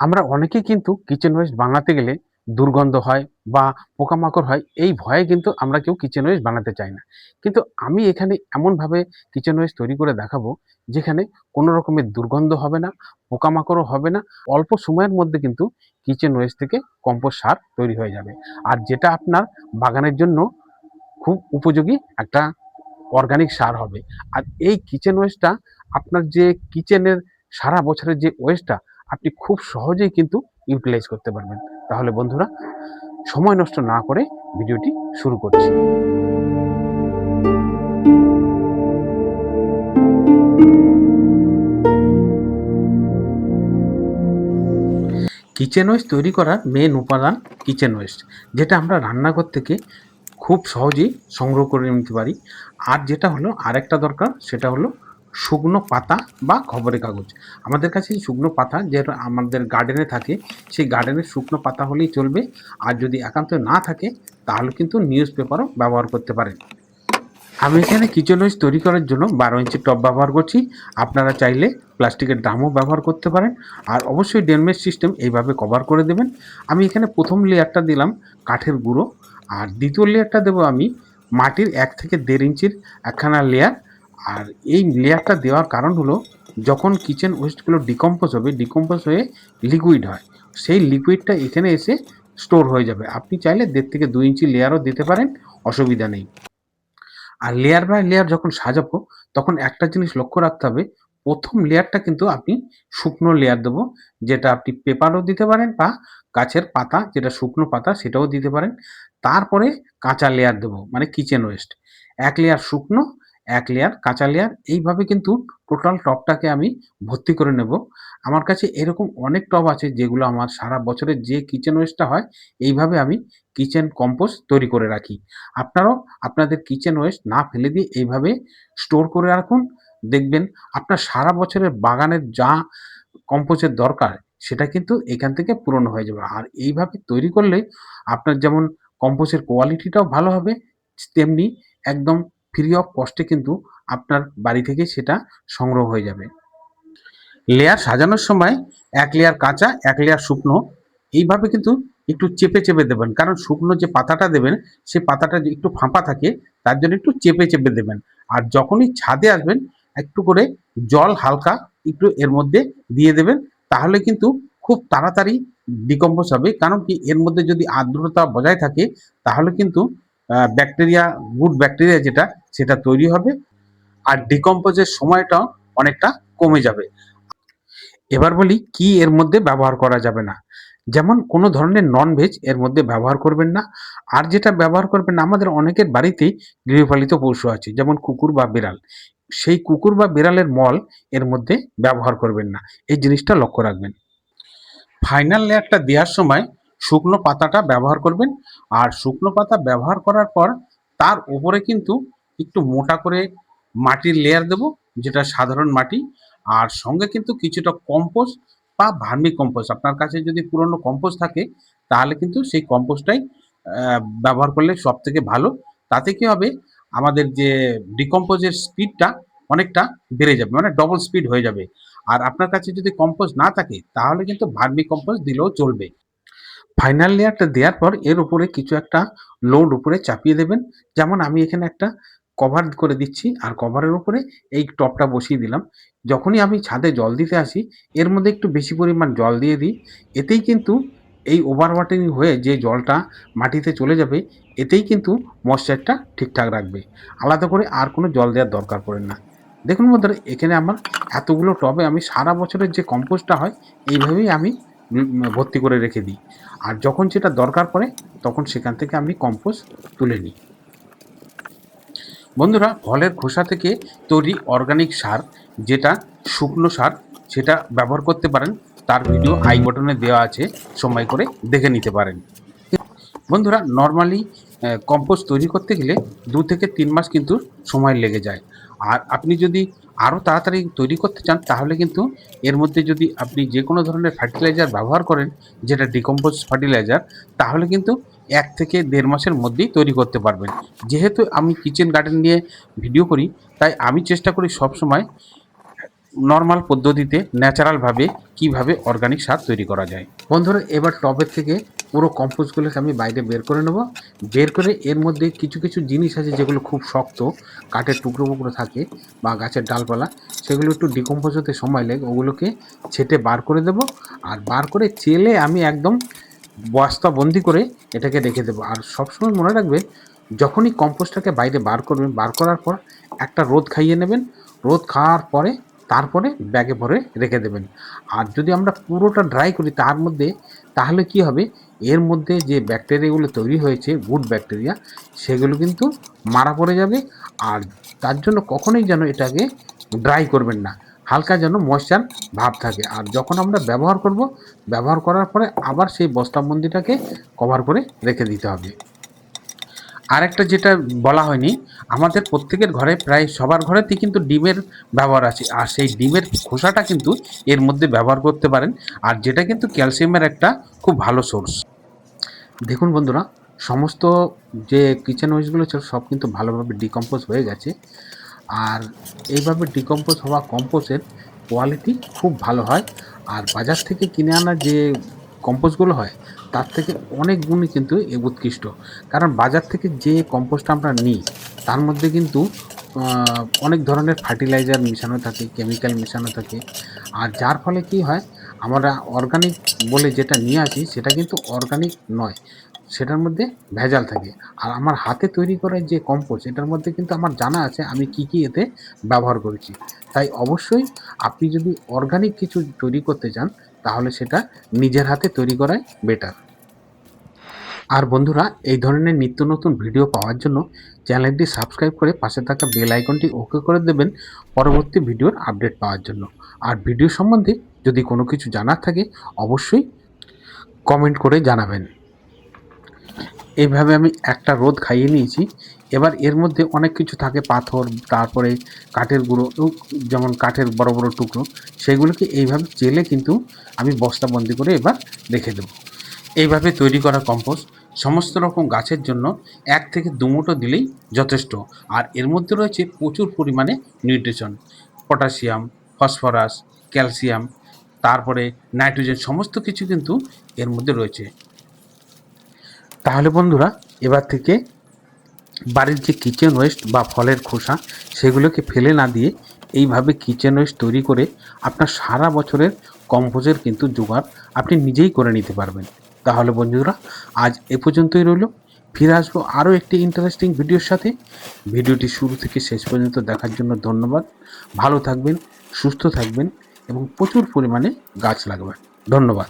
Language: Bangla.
আমরা অনেকেই কিন্তু কিচেন ওয়েস্ট বানাতে গেলে দুর্গন্ধ হয় বা পোকামাকড় হয়, এই ভয়ে কিন্তু আমরা কেউ কিচেন ওয়েস্ট বানাতে চাই না। কিন্তু আমি এখানে এমনভাবে কিচেন ওয়েস্ট তৈরি করে দেখাবো, যেখানে কোনো রকমের দুর্গন্ধ হবে না, পোকামাকড়ও হবে না। অল্প সময়ের মধ্যে কিন্তু কিচেন ওয়েস্ট থেকে কম্পোস্ট সার তৈরি হয়ে যাবে। আর যেটা আপনার বাগানের জন্য খুব উপযোগী একটা অর্গানিক সার হবে। আর এই কিচেন ওয়েস্টটা আপনার যে কিচেনের সারা বছরের যে ওয়েস্টটা আপনি খুব সহজেই কিন্তু ইউটিলাইজ করতে পারবেন। তাহলে বন্ধুরা, সময় নষ্ট না করে ভিডিওটি শুরু করছি। কিচেন ওয়েস্ট তৈরি করার মেন উপাদান কিচেন ওয়েস্ট, যেটা আমরা রান্নাঘর থেকে খুব সহজেই সংগ্রহ করে নিতে পারি। আর যেটা হলো আরেকটা দরকার, সেটা হলো শুকনো পাতা বা খবরের কাগজ। আমাদের কাছে এই শুকনো পাতা যেটা আমাদের গার্ডেনে থাকে, সেই গার্ডেনের শুকনো পাতা হলেই চলবে। আর যদি একান্ত না থাকে তাহলে কিন্তু নিউজ পেপারও ব্যবহার করতে পারেন। আমি এখানে কিচেন ওয়েস্ট তৈরি করার জন্য 12 ইঞ্চি টব ব্যবহার করছি। আপনারা চাইলে প্লাস্টিকের ড্রামও ব্যবহার করতে পারেন। আর অবশ্যই ড্রেনেজ সিস্টেম এইভাবে কভার করে দেবেন। আমি এখানে প্রথম লেয়ারটা দিলাম কাঠের গুঁড়ো, আর দ্বিতীয় লেয়ারটা দেবো আমি মাটির 1 থেকে 1.5 ইঞ্চির একখানা লেয়ার। আর এই লেয়ারটা দেওয়ার কারণ হলো, যখন কিচেন ওয়েস্টগুলো ডিকম্পোজ হয়ে লিকুইড হয়, সেই লিকুইডটা এখানে এসে স্টোর হয়ে যাবে। আপনি চাইলে 1.5 থেকে 2 ইঞ্চি লেয়ারও দিতে পারেন, অসুবিধা নেই। আর লেয়ার বাই লেয়ার যখন সাজাবো, তখন একটা জিনিস লক্ষ্য রাখতে হবে, প্রথম লেয়ারটা কিন্তু আপনি শুকনো লেয়ার দেবো, যেটা আপনি পেপারও দিতে পারেন বা গাছের পাতা যেটা শুকনো পাতা সেটাও দিতে পারেন। তারপরে কাঁচা লেয়ার দেবো, মানে কিচেন ওয়েস্ট। 1 লেয়ার শুকনো, 1 লেয়ার কাঁচা লেয়ার, এইভাবে কিন্তু টোটাল টবটাকে আমি ভর্তি করে নেব। আমার কাছে এরকম অনেক টব আছে যেগুলো আমার সারা বছরের যে কিচেন ওয়েস্টটা হয়, এইভাবে আমি কিচেন কম্পোস্ট তৈরি করে রাখি। আপনারাও আপনাদের কিচেন ওয়েস্ট না ফেলে দিয়ে এইভাবে স্টোর করে রাখুন। দেখবেন আপনার সারা বছরের বাগানের যা কম্পোস্টের দরকার, সেটা কিন্তু এখান থেকে পূরণ হয়ে যাবে। আর এইভাবে তৈরি করলে আপনার যেমন কম্পোস্টের কোয়ালিটিটাও ভালো হবে, তেমনি একদম ফ্রি অফ কস্টে কিন্তু আপনার বাড়ি থেকে সেটা সংগ্রহ হয়ে যাবে। লেয়ার সাজানোর সময় 1 লেয়ার কাঁচা, 1 লেয়ার শুকনো, এইভাবে কিন্তু একটু চেপে চেপে দেবেন। কারণ শুকনো যে পাতাটা দেবেন, সেই পাতাটা যে একটু ফাঁপা থাকে, তার জন্য একটু চেপে চেপে দেবেন। আর যখনই ছাদে আসবেন, একটু করে জল হালকা একটু এর মধ্যে দিয়ে দেবেন। তাহলে কিন্তু খুব তাড়াতাড়ি ডিকম্পোজ হবে। কারণ কি, এর মধ্যে যদি আর্দ্রতা বজায় থাকে, তাহলে কিন্তু ব্যাকটেরিয়া, গুড ব্যাকটেরিয়া যেটা, সেটা তৈরি হবে। আর ডিকম্পোজের সময়টাও অনেকটা কমে যাবে। এবার বলি কি এর মধ্যে ব্যবহার করা যাবে না। যেমন কোনো ধরনের নন-ভেজ এর মধ্যে ব্যবহার করবেন না। আর যেটা ব্যবহার করবেন না, আমাদের অনেকের বাড়িতেই গৃহপালিত পশু আছে, যেমন কুকুর বা বিড়াল। সেই কুকুর বা বিড়ালের মল এর মধ্যে ব্যবহার করবেন না। এই জিনিসটা লক্ষ্য রাখবেন। ফাইনাল লেয়ারটা দেওয়ার সময় শুকনো পাতাটা ব্যবহার করবেন। আর শুকনো পাতা ব্যবহার করার পর তার উপরে কিন্তু একটু মোটা করে মাটির লেয়ার দেব, যেটা সাধারণ মাটি। আর সঙ্গে কিন্তু কিছুটা কম্পোস্ট বা ভার্মি কম্পোস্ট, আপনার কাছে যদি পুরনো কম্পোস্ট থাকে, তাহলে কিন্তু সেই কম্পোস্টটাই ব্যবহার করলে সব থেকে ভালো। তাতে কি হবে, আমাদের যে ডিকম্পোজের স্পিডটা অনেকটা বেড়ে যাবে, মানে ডবল স্পিড হয়ে যাবে। আর আপনার কাছে যদি কম্পোস্ট না থাকে, তাহলে কিন্তু ভার্মি কম্পোস্ট দিলেও চলবে। ফাইনাল লেয়ারটা দেওয়ার পর এর উপরে কিছু একটা লোড উপরে চাপিয়ে দেবেন। যেমন আমি এখানে একটা কভার করে দিচ্ছি, আর কভারের উপরে এই টবটা বসিয়ে দিলাম। যখনই আমি ছাদে জল দিতে আসি, এর মধ্যে একটু বেশি পরিমাণ জল দিয়ে দিই। এতেই কিন্তু এই ওভার ওয়াটারিং হয়ে যে জলটা মাটিতে চলে যাবে, এতেই কিন্তু ময়েশ্চারটা ঠিকঠাক রাখবে। আলাদা করে আর কোনো জল দেওয়ার দরকার পড়ে না। দেখুন বন্ধুরা, এখানে আমার এতগুলো টবে আমি সারা বছরের যে কম্পোস্টটা হয়, এইভাবেই আমি ভর্তি করে রেখে দিই। আর যখন যেটা দরকার পড়ে, তখন সেখান থেকে আমি কম্পোস্ট তুলে নিই। বন্ধুরা, ফলের খোসা থেকে তৈরি অর্গানিক সার, যেটা শুকনো সার, সেটা ব্যবহার করতে পারেন। তার ভিডিও আই বটনে দেওয়া আছে, সময় করে দেখে নিতে পারেন। বন্ধুরা, নরমালি কম্পোস্ট তৈরি করতে গেলে 2 থেকে 3 মাস কিন্তু সময় লেগে যায়। আর আপনি যদি আরও তাড়াতাড়ি তৈরি করতে চান, তাহলে কিন্তু এর মধ্যে যদি আপনি যে কোনো ধরনের ফার্টিলাইজার ব্যবহার করেন, যেটা ডিকম্পোজ ফার্টিলাইজার, তাহলে কিন্তু 1 থেকে 1.5 মাসের মধ্যেই তৈরি করতে পারবেন। যেহেতু আমি কিচেন গার্ডেন নিয়ে ভিডিও করি, তাই আমি চেষ্টা করি সবসময় নর্মাল পদ্ধতিতে ন্যাচারালভাবে কিভাবে অর্গানিক সার তৈরি করা যায়। বন্ধুরা, এবার টবের থেকে পুরো কম্পোস্টগুলোকে আমি বাইরে বের করে নেব। বের করে এর মধ্যে কিছু কিছু জিনিস আছে যেগুলো খুব শক্ত, কাঠের টুকরো টুকরো থাকে বা গাছের ডালপালা, সেগুলো একটু ডিকম্পোজ হতে সময় লাগে, ওগুলোকে ছেঁটে বার করে দেব। আর বার করে চেলে আমি একদম বস্তাবন্দি করে এটাকে রেখে দেবো। আর সবসময় মনে রাখবেন, যখনই কম্পোস্টটাকে বাইরে বার করবেন, বার করার পর একটা রোদ খাইয়ে নেবেন। রোদ খাওয়ার পরে তারপরে ব্যাগে ভরে রেখে দেবেন। আর যদি আমরা পুরোটা ড্রাই করি তার মধ্যে, তাহলে কি হবে, এর মধ্যে যে ব্যাকটেরিয়াগুলো তৈরি হয়েছে, গুড ব্যাকটেরিয়া, সেগুলো কিন্তু মারা পড়ে যাবে। আর তার জন্য কখনোই যেন এটাকে ড্রাই করবেন না, হালকা যেন ময়েশ্চার ভাব থাকে। আর যখন আমরা ব্যবহার করব, ব্যবহার করার পরে আবার সেই বস্তাবন্দিটাকে কভার করে রেখে দিতে হবে। আরেকটা যেটা বলা হয়নি, আমাদের প্রত্যেকের ঘরে, প্রায় সবার ঘরেতেই কিন্তু ডিমের ব্যবহার আছে। আর সেই ডিমের খোসাটা কিন্তু এর মধ্যে ব্যবহার করতে পারেন, আর যেটা কিন্তু ক্যালসিয়ামের একটা খুব ভালো সোর্স। দেখুন বন্ধুরা, সমস্ত যে কিচেন ওয়েস্টগুলো ছিল সব কিন্তু ভালোভাবে ডিকম্পোজ হয়ে গেছে। আর এইভাবে ডিকম্পোজ হওয়া কম্পোস্টের কোয়ালিটি খুব ভালো হয়। আর বাজার থেকে কিনে আনা যে কম্পোস্টগুলো হয় তার থেকে অনেক গুণই কিন্তু এ উৎকৃষ্ট। কারণ বাজার থেকে যে কম্পোস্টটা আমরা নিই তার মধ্যে কিন্তু অনেক ধরনের ফার্টিলাইজার মেশানো থাকে, কেমিক্যাল মেশানো থাকে। আর যার ফলে কি হয়, আমরা অর্গানিক বলে যেটা নিয়ে আসি সেটা কিন্তু অর্গানিক নয়, সেটার মধ্যে ভেজাল থাকে। আর আমার হাতে তৈরি করা যে কম্পোস্ট, এটার মধ্যে কিন্তু আমার জানা আছে আমি কি কি এতে ব্যবহার করেছি। তাই অবশ্যই আপনি যদি অর্গানিক কিছু তৈরি করতে চান তাহলে সেটা নিজের হাতে তৈরি করাই বেটার। আর বন্ধুরা, এই ধরনের নিত্য নতুন ভিডিও পাওয়ার জন্য চ্যানেলটি সাবস্ক্রাইব করে পাশে থাকা বেল আইকনটি ওকে করে দেবেন পরবর্তী ভিডিওর আপডেট পাওয়ার জন্য। আর ভিডিও সম্বন্ধে যদি কোনো কিছু জানার থাকে অবশ্যই কমেন্ট করে জানাবেন। এইভাবে আমি একটা রোদ খাইয়ে নিয়েছি। এবার এর মধ্যে অনেক কিছু থাকে, পাথর, তারপরে কাঠের গুঁড়ো, যেমন কাঠের বড় বড় টুকরো, সেগুলোকে এইভাবে চেলে কিন্তু আমি বস্তাবন্দি করে এবার রেখে দেবো। এইভাবে তৈরি করা কম্পোস্ট সমস্ত রকম গাছের জন্য 1 থেকে 2 মুঠো দিলেই যথেষ্ট। আর এর মধ্যে রয়েছে প্রচুর পরিমাণে নিউট্রিশন, পটাশিয়াম, ফসফরাস, ক্যালসিয়াম, তারপরে নাইট্রোজেন, সমস্ত কিছু কিন্তু এর মধ্যে রয়েছে। তাহলে বন্ধুরা, এবার থেকে বাড়ির যে কিচেন ওয়েস্ট বা ফলের খোসা, সেগুলোকে ফেলে না দিয়ে এইভাবে কিচেন ওয়েস্ট তৈরি করে আপনার সারা বছরের কম্পোস্টের কিন্তু জোগাড় আপনি নিজেই করে নিতে পারবেন। তাহলে বন্ধুরা, আজ এ পর্যন্তই রইল। ফিরে আসবো আরও একটি ইন্টারেস্টিং ভিডিওর সাথে। ভিডিওটি শুরু থেকে শেষ পর্যন্ত দেখার জন্য ধন্যবাদ। ভালো থাকবেন, সুস্থ থাকবেন এবং প্রচুর পরিমাণে গাছ লাগাবেন। ধন্যবাদ।